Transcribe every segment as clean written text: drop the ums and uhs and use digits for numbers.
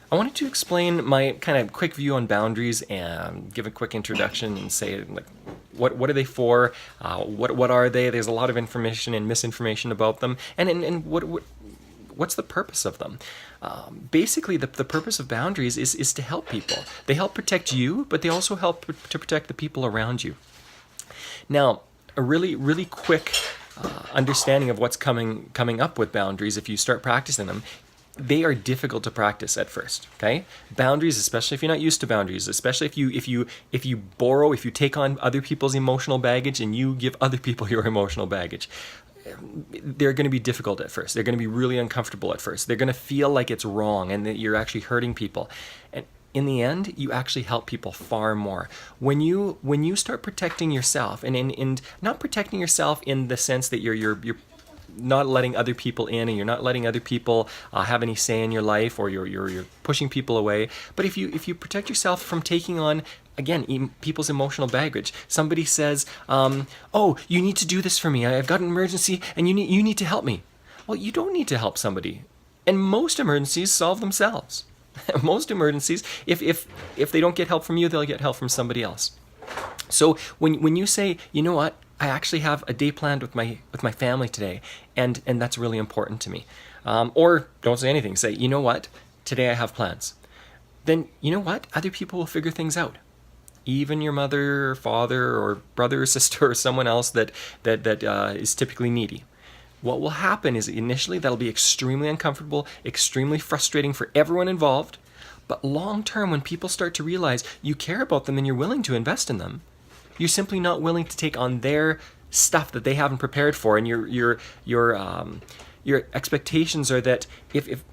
I wanted to explain my kind of quick view on boundaries and give a quick introduction and say, like, what are they for? What are they? There's a lot of information and misinformation about them, and what's the purpose of them? Basically, the purpose of boundaries is to help people. They help protect you, but they also help to protect the people around you. Now, a really quick understanding of what's coming up with boundaries, if you start practicing them, they are difficult to practice at first. Okay, boundaries, especially if you're not used to boundaries, especially if you take on other people's emotional baggage and you give other people your emotional baggage, they're going to be difficult at first. They're going to be really uncomfortable at first. They're going to feel like it's wrong and that you're actually hurting people. And in the end, you actually help people far more when you start protecting yourself, and not protecting yourself in the sense that you're not letting other people in and you're not letting other people have any say in your life, or you're pushing people away. But if you protect yourself from taking on, again, people's emotional baggage. Somebody says, oh, you need to do this for me. I've got an emergency and you need to help me. Well, you don't need to help somebody. And most emergencies solve themselves. Most emergencies, if they don't get help from you, they'll get help from somebody else. So when you say, you know what, I actually have a day planned with my family today, and that's really important to me. Or don't say anything. Say, you know what, today I have plans. Then you know what, other people will figure things out. Even your mother or father or brother or sister or someone else that is typically needy. What will happen is initially that'll be extremely uncomfortable, extremely frustrating for everyone involved. But long term, when people start to realize you care about them and you're willing to invest in them, you're simply not willing to take on their stuff that they haven't prepared for, and your expectations are that if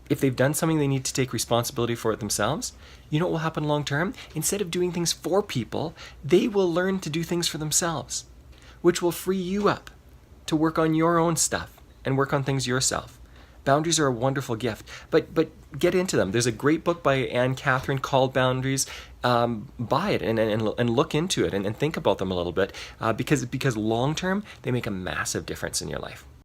they've done something, they need to take responsibility for it themselves. You know what will happen long term? Instead of doing things for people, they will learn to do things for themselves, which will free you up to work on your own stuff and work on things yourself. Boundaries are a wonderful gift, but get into them. There's a great book by Anne Catherine called Boundaries. Buy it and look into it and think about them a little bit, because long term they make a massive difference in your life.